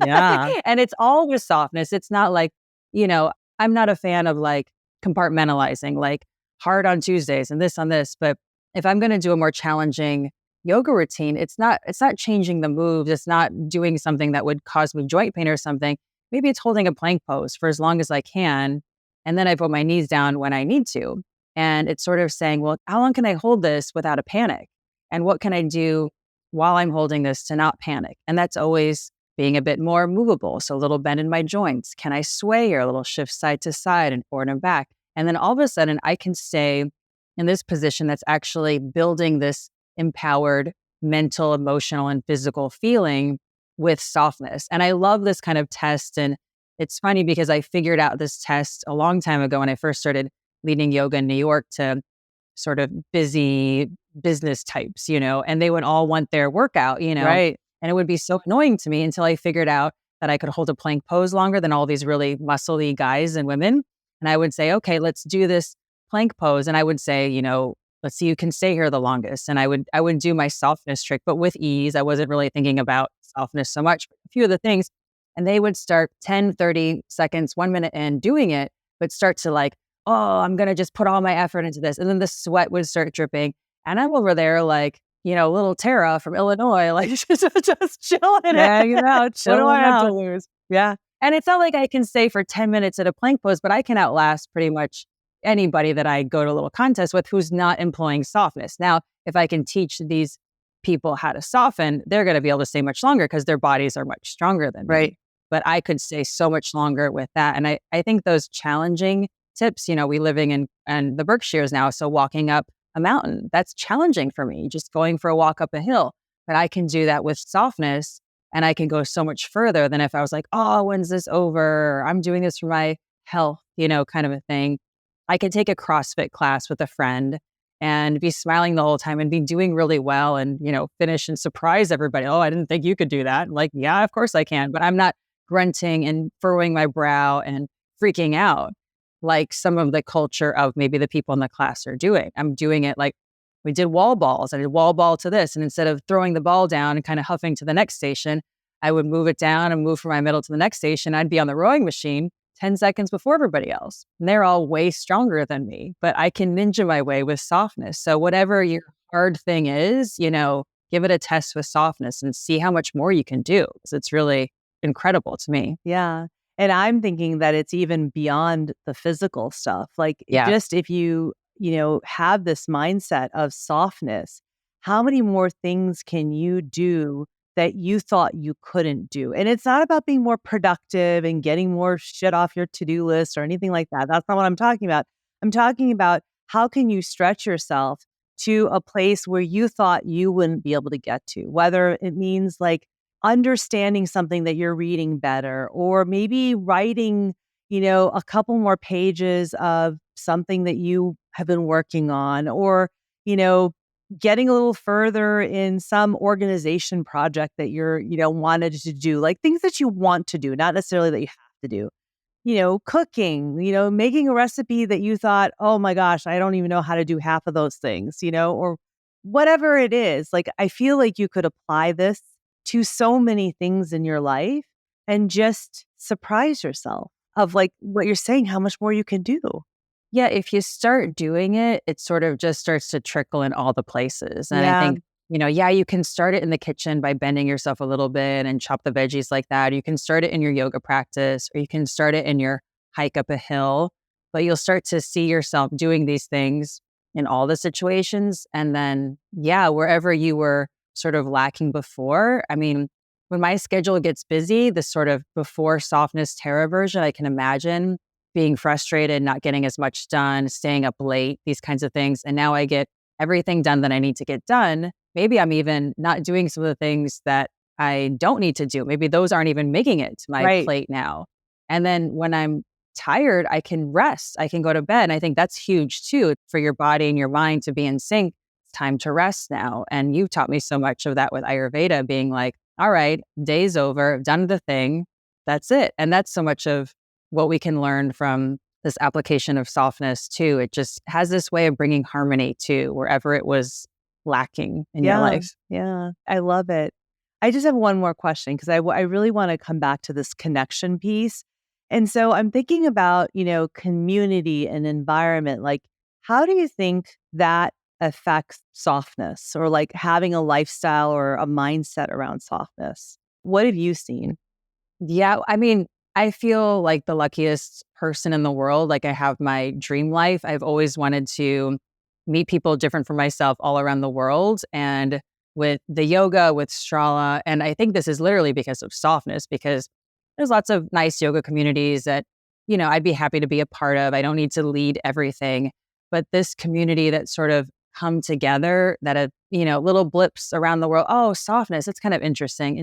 Yeah. And it's all with softness. It's not like, I'm not a fan of like compartmentalizing, like hard on Tuesdays and this on this. But if I'm going to do a more challenging yoga routine, it's not changing the moves. It's not doing something that would cause me joint pain or something. Maybe it's holding a plank pose for as long as I can. And then I put my knees down when I need to. And it's sort of saying, well, how long can I hold this without a panic? And what can I do while I'm holding this to not panic? And that's always being a bit more movable. So a little bend in my joints. Can I sway or a little shift side to side and forward and back? And then all of a sudden I can stay in this position that's actually building this empowered mental, emotional, and physical feeling with softness. And I love this kind of test. And it's funny because I figured out this test a long time ago when I first started leading yoga in New York to sort of busy business types, and they would all want their workout, Right. and it would be so annoying to me until I figured out that I could hold a plank pose longer than all these really muscly guys and women. And I would say, okay, let's do this plank pose. And I would say, let's see who can stay here the longest. And I would do my softness trick, but with ease. I wasn't really thinking about softness so much, but a few of the things. And they would start 10, 30 seconds, 1 minute in doing it, but start to like, oh, I'm going to just put all my effort into this. And then the sweat would start dripping. And I'm over there like, little Tara from Illinois, like just chilling it. Hanging out, What do chilling I have to out. lose? Yeah. And it's not like I can stay for 10 minutes at a plank pose, but I can outlast pretty much anybody that I go to a little contest with who's not employing softness. Now, if I can teach these people how to soften, they're going to be able to stay much longer because their bodies are much stronger than Right. me. But I could stay so much longer with that. And I think those challenging tips, we living in the Berkshires now. So walking up a mountain, that's challenging for me, just going for a walk up a hill. But I can do that with softness and I can go so much further than if I was like, oh, when's this over? I'm doing this for my health, kind of a thing. I could take a CrossFit class with a friend and be smiling the whole time and be doing really well and, finish and surprise everybody. Oh, I didn't think you could do that. I'm like, yeah, of course I can. But I'm not grunting and furrowing my brow and freaking out like some of the culture of maybe the people in the class are doing. I'm doing it like we did wall balls. I did wall ball to this. And instead of throwing the ball down and kind of huffing to the next station, I would move it down and move from my middle to the next station. I'd be on the rowing machine 10 seconds before everybody else. And they're all way stronger than me, but I can ninja my way with softness. So whatever your hard thing is, give it a test with softness and see how much more you can do. Because it's really incredible to me. Yeah. And I'm thinking that it's even beyond the physical stuff. Like Yeah. just if you have this mindset of softness, how many more things can you do that you thought you couldn't do? And it's not about being more productive and getting more shit off your to-do list or anything like that. That's not what I'm talking about. I'm talking about how can you stretch yourself to a place where you thought you wouldn't be able to get to, whether it means like understanding something that you're reading better, or maybe writing, a couple more pages of something that you have been working on, or, you know, getting a little further in some organization project that wanted to do, like things that you want to do, not necessarily that you have to do. Cooking, making a recipe that you thought, oh my gosh, I don't even know how to do half of those things, or whatever it is. Like, I feel like you could apply this to so many things in your life and just surprise yourself of like what you're saying, how much more you can do. Yeah, if you start doing it, it sort of just starts to trickle in all the places. And I Yeah, think, yeah, you can start it in the kitchen by bending yourself a little bit and chop the veggies like that. You can start it in your yoga practice, or you can start it in your hike up a hill, but you'll start to see yourself doing these things in all the situations. And then, yeah, wherever you were sort of lacking before, I mean, when my schedule gets busy, the sort of before softness Tara version, I can imagine being frustrated, not getting as much done, staying up late, these kinds of things. And now I get everything done that I need to get done. Maybe I'm even not doing some of the things that I don't need to do. Maybe those aren't even making it to my right. plate now. And then when I'm tired, I can rest. I can go to bed. And I think that's huge too for your body and your mind to be in sync. It's time to rest now. And you taught me so much of that with Ayurveda being like, all right, day's over, I've done the thing. That's it. And that's so much of what we can learn from this application of softness too. It just has this way of bringing harmony to wherever it was lacking in your Yeah. life. Yeah. I love it. I just have one more question because I really want to come back to this connection piece. And so I'm thinking about, community and environment. Like, how do you think that affects softness, or like having a lifestyle or a mindset around softness? What have you seen? Yeah, I mean, I feel like the luckiest person in the world. Like I have my dream life. I've always wanted to meet people different from myself all around the world. And with the yoga, with Strala, and I think this is literally because of softness, because there's lots of nice yoga communities that, I'd be happy to be a part of. I don't need to lead everything. But this community that sort of come together that have, little blips around the world. Oh, softness. It's kind of interesting.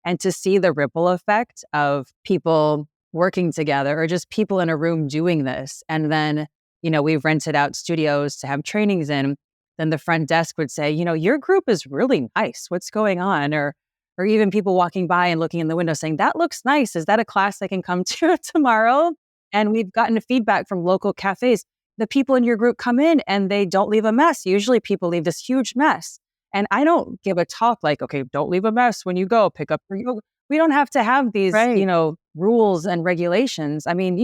And to see the ripple effect of people working together or just people in a room doing this. And then, we've rented out studios to have trainings in. Then the front desk would say, your group is really nice. What's going on? Or even people walking by and looking in the window saying, that looks nice. Is that a class I can come to tomorrow? And we've gotten feedback from local cafes. The people in your group come in and they don't leave a mess. Usually people leave this huge mess. And I don't give a talk like, okay, don't leave a mess when you go, pick up your yoga. We don't have to have these, Right. rules and regulations. I mean,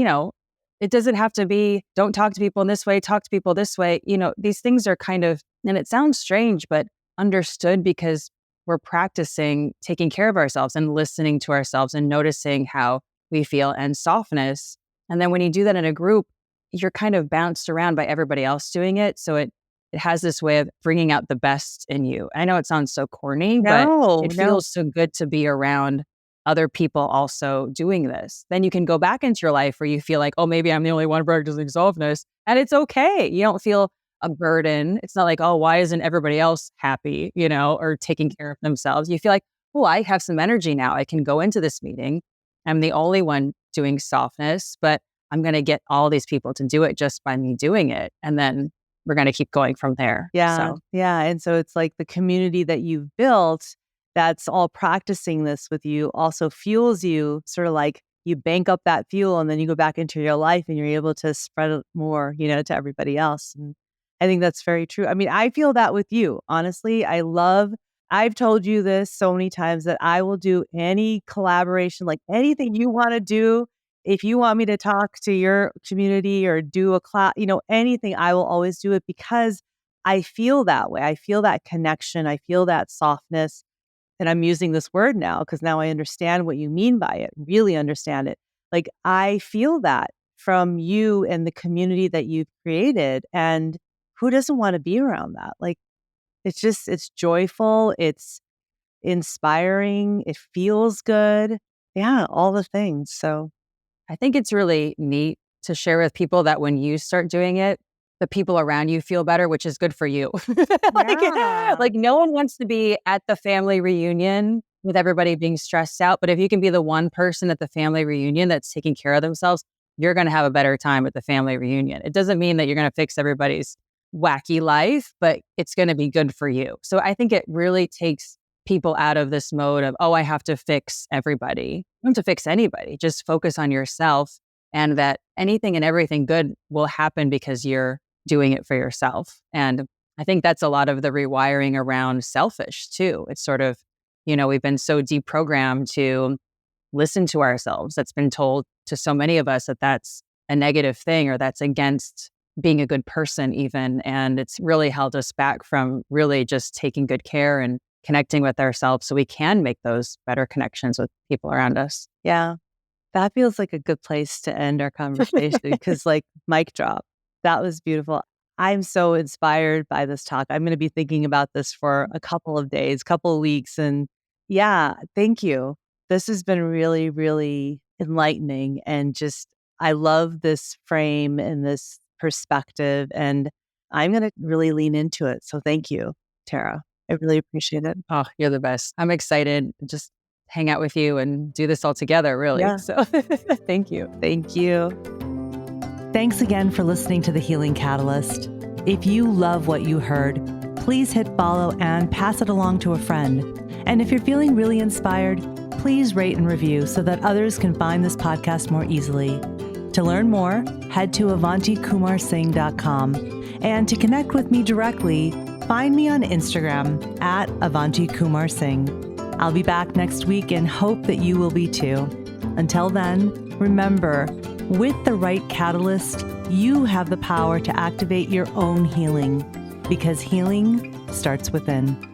it doesn't have to be, don't talk to people in this way, talk to people this way. These things are kind of, and it sounds strange, but understood because we're practicing taking care of ourselves and listening to ourselves and noticing how we feel and softness. And then when you do that in a group, you're kind of bounced around by everybody else doing it. So it has this way of bringing out the best in you. I know it sounds so corny, but No, it no. feels so good to be around other people also doing this. Then you can go back into your life where you feel like, oh, maybe I'm the only one practicing softness. And it's okay. You don't feel a burden. It's not like, oh, why isn't everybody else happy, or taking care of themselves? You feel like, oh, I have some energy now. I can go into this meeting. I'm the only one doing softness, but I'm going to get all these people to do it just by me doing it. And then we're going to keep going from there. Yeah. So, Yeah. And so it's like the community that you've built that's all practicing this with you also fuels you, sort of like you bank up that fuel and then you go back into your life and you're able to spread it more, to everybody else. And I think that's very true. I mean, I feel that with you. Honestly, I've told you this so many times that I will do any collaboration, like anything you want to do. If you want me to talk to your community or do a class, anything, I will always do it because I feel that way. I feel that connection. I feel that softness. And I'm using this word now because now I understand what you mean by it, really understand it. Like, I feel that from you and the community that you've created. And who doesn't want to be around that? Like, it's joyful. It's inspiring. It feels good. Yeah, all the things. So, I think it's really neat to share with people that when you start doing it, the people around you feel better, which is good for you. like, yeah. like no one wants to be at the family reunion with everybody being stressed out. But if you can be the one person at the family reunion that's taking care of themselves, you're going to have a better time at the family reunion. It doesn't mean that you're going to fix everybody's wacky life, but it's going to be good for you. So I think it really takes people out of this mode of, oh, I have to fix everybody. You don't have to fix anybody. Just focus on yourself, and that anything and everything good will happen because you're doing it for yourself. And I think that's a lot of the rewiring around selfish too. It's sort of, we've been so deprogrammed to listen to ourselves. That's been told to so many of us that that's a negative thing, or that's against being a good person even. And it's really held us back from really just taking good care and connecting with ourselves so we can make those better connections with people around us. Yeah. That feels like a good place to end our conversation because, like, mic drop. That was beautiful. I'm so inspired by this talk. I'm going to be thinking about this for a couple of days, couple of weeks. And yeah, thank you. This has been really, really enlightening. And just, I love this frame and this perspective. And I'm going to really lean into it. So thank you, Tara. I really appreciate it. Oh, you're the best. I'm excited. Just hang out with you and do this all together, really. Yeah. So thank you. Thank you. Thanks again for listening to The Healing Catalyst. If you love what you heard, please hit follow and pass it along to a friend. And if you're feeling really inspired, please rate and review so that others can find this podcast more easily. To learn more, head to avantikumarsingh.com. And to connect with me directly, find me on Instagram at AvantiKumarSingh. I'll be back next week and hope that you will be too. Until then, remember, with the right catalyst, you have the power to activate your own healing, because healing starts within.